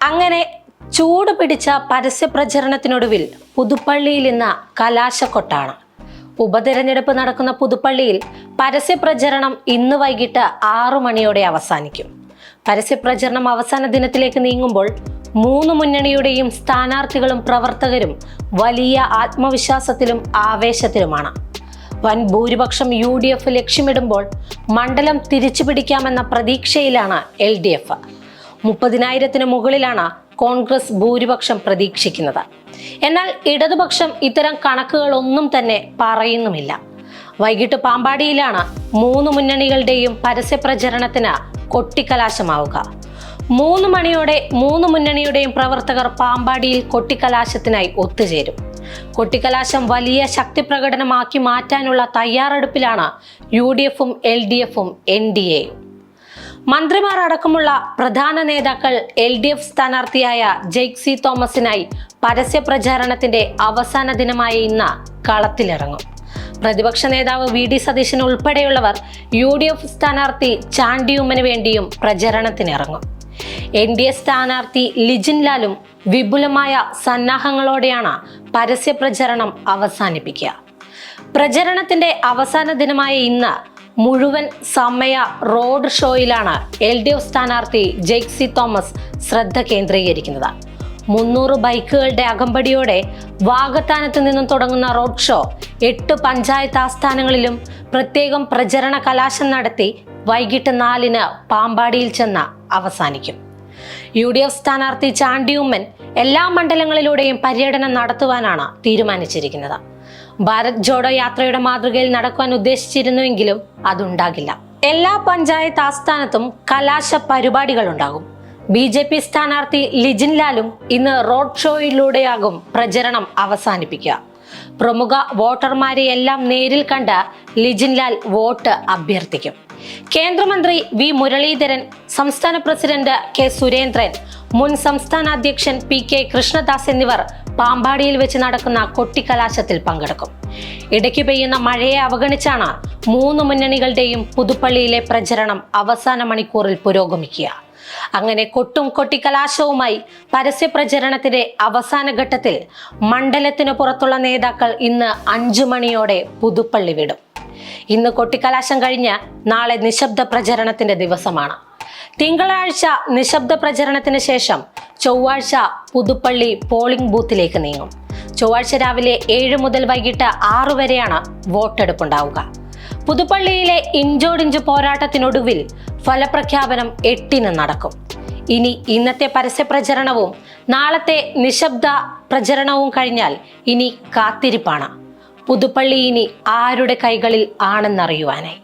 അങ്ങനെ ചൂട് പിടിച്ച പരസ്യ പ്രചരണത്തിനൊടുവിൽ പുതുപ്പള്ളിയിൽ ഇന്ന് കലാശക്കൊട്ടാണ്. ഉപതെരഞ്ഞെടുപ്പ് നടക്കുന്ന പുതുപ്പള്ളിയിൽ പരസ്യ പ്രചരണം ഇന്ന് വൈകിട്ട് 6 മണിയോടെ അവസാനിക്കും. പരസ്യ പ്രചരണം അവസാന ദിനത്തിലേക്ക് നീങ്ങുമ്പോൾ 3 മുന്നണിയുടെയും സ്ഥാനാർത്ഥികളും പ്രവർത്തകരും വലിയ ആത്മവിശ്വാസത്തിലും ആവേശത്തിലുമാണ്. വൻ ഭൂരിപക്ഷം UDF ലക്ഷ്യമിടുമ്പോൾ മണ്ഡലം തിരിച്ചു പിടിക്കാമെന്ന പ്രതീക്ഷയിലാണ് LDF. 30,000-ന് മുകളിലാണ് കോൺഗ്രസ് ഭൂരിപക്ഷം പ്രതീക്ഷിക്കുന്നത്. എന്നാൽ ഇടതുപക്ഷം ഇത്തരം കണക്കുകളൊന്നും തന്നെ പറയുന്നുമില്ല. വൈകിട്ട് പാമ്പാടിയിലാണ് 3 മുന്നണികളുടെയും പരസ്യ പ്രചരണത്തിന് കൊട്ടിക്കലാശമാവുക. 3 മണിയോടെ 3 മുന്നണിയുടെയും പ്രവർത്തകർ പാമ്പാടിയിൽ കൊട്ടിക്കലാശത്തിനായി ഒത്തുചേരും. കൊട്ടിക്കലാശം വലിയ ശക്തി പ്രകടനമാക്കി മാറ്റാനുള്ള തയ്യാറെടുപ്പിലാണ് UDF-ഉം LDF-ഉം NDA-യും. മന്ത്രിമാർ അടക്കമുള്ള പ്രധാന നേതാക്കൾ LDF സ്ഥാനാർത്ഥിയായ ജെയ്സി തോമസിനായി പരസ്യ പ്രചാരണത്തിന്റെ അവസാന ദിനമായ ഇന്ന് കളത്തിലിറങ്ങും. പ്രതിപക്ഷ നേതാവ് VD സതീശൻ ഉൾപ്പെടെയുള്ളവർ UDF സ്ഥാനാർത്ഥി ചാണ്ടിയുമ്മന് വേണ്ടിയും പ്രചരണത്തിനിറങ്ങും. NDA സ്ഥാനാർത്ഥി ലിജിൻ ലാലും വിപുലമായ സന്നാഹങ്ങളോടെയാണ് പരസ്യ പ്രചരണം അവസാനിപ്പിക്കുക. പ്രചരണത്തിന്റെ അവസാന ദിനമായ ഇന്ന് മുഴുവൻ സമയ റോഡ് ഷോയിലാണ് LDF സ്ഥാനാർത്ഥി ജെയ്സി തോമസ് ശ്രദ്ധ കേന്ദ്രീകരിക്കുന്നത്. 300 ബൈക്കുകളുടെ അകമ്പടിയോടെ വാകത്താനത്ത് നിന്നും തുടങ്ങുന്ന റോഡ് ഷോ 8 പഞ്ചായത്ത് ആസ്ഥാനങ്ങളിലും പ്രത്യേകം പ്രചരണ കലാശം നടത്തി വൈകിട്ട് 4-ന് പാമ്പാടിയിൽ ചെന്ന് അവസാനിക്കും. UDF സ്ഥാനാർത്ഥി ചാണ്ടിയുമ്മൻ എല്ലാ മണ്ഡലങ്ങളിലൂടെയും പര്യടനം നടത്തുവാനാണ് തീരുമാനിച്ചിരിക്കുന്നത്. ഭാരത് ജോഡോ യാത്രയുടെ മാതൃകയിൽ നടക്കുവാൻ ഉദ്ദേശിച്ചിരുന്നുവെങ്കിലും അതുണ്ടാകില്ല. എല്ലാ പഞ്ചായത്ത് ആസ്ഥാനത്തും കലാശ പരിപാടികൾ ഉണ്ടാകും. BJP സ്ഥാനാർത്ഥി ലിജിൻ ലാലും ഇന്ന് റോഡ് ഷോയിലൂടെയാകും പ്രചരണം അവസാനിപ്പിക്കുക. പ്രമുഖ വോട്ടർമാരെ എല്ലാം നേരിൽ കണ്ട് ലിജിൻ ലാൽ വോട്ട് അഭ്യർത്ഥിക്കും. കേന്ദ്രമന്ത്രി V മുരളീധരൻ, സംസ്ഥാന പ്രസിഡന്റ് K സുരേന്ദ്രൻ, മുൻ സംസ്ഥാന അധ്യക്ഷൻ PK കൃഷ്ണദാസ് എന്നിവർ പാമ്പാടിയിൽ വെച്ച് നടക്കുന്ന കൊട്ടിക്കലാശത്തിൽ പങ്കെടുക്കും. ഇടയ്ക്ക് പെയ്യുന്ന മഴയെ അവഗണിച്ചാണ് 3 മുന്നണികളുടെയും പുതുപ്പള്ളിയിലെ പ്രചരണം അവസാന മണിക്കൂറിൽ പുരോഗമിക്കുക. അങ്ങനെ കൊട്ടും കൊട്ടിക്കലാശവുമായി പരസ്യ പ്രചരണത്തിന്റെ അവസാന ഘട്ടത്തിൽ മണ്ഡലത്തിനു പുറത്തുള്ള നേതാക്കൾ ഇന്ന് 5 മണിയോടെ പുതുപ്പള്ളി വിടും. ഇന്ന് കൊട്ടിക്കലാശം കഴിഞ്ഞ് നാളെ നിശബ്ദ പ്രചരണത്തിന്റെ ദിവസമാണ്. തിങ്കളാഴ്ച നിശബ്ദ പ്രചരണത്തിന് ശേഷം ചൊവ്വാഴ്ച പുതുപ്പള്ളി പോളിംഗ് ബൂത്തിലേക്ക് നീങ്ങും. ചൊവ്വാഴ്ച രാവിലെ 7 മുതൽ വൈകിട്ട് 6 വരെയാണ് വോട്ടെടുപ്പുണ്ടാവുക. പുതുപ്പള്ളിയിലെ ഇഞ്ചോടിഞ്ച് പോരാട്ടത്തിനൊടുവിൽ ഫലപ്രഖ്യാപനം 8-ന് നടക്കും. ഇനി ഇന്നത്തെ പരസ്യ പ്രചരണവും നാളത്തെ നിശബ്ദ പ്രചരണവും കഴിഞ്ഞാൽ ഇനി കാത്തിരിപ്പാണ്. പുതുപ്പള്ളി ഇനി ആരുടെ കൈകളിൽ ആണെന്നറിയുവാനായി.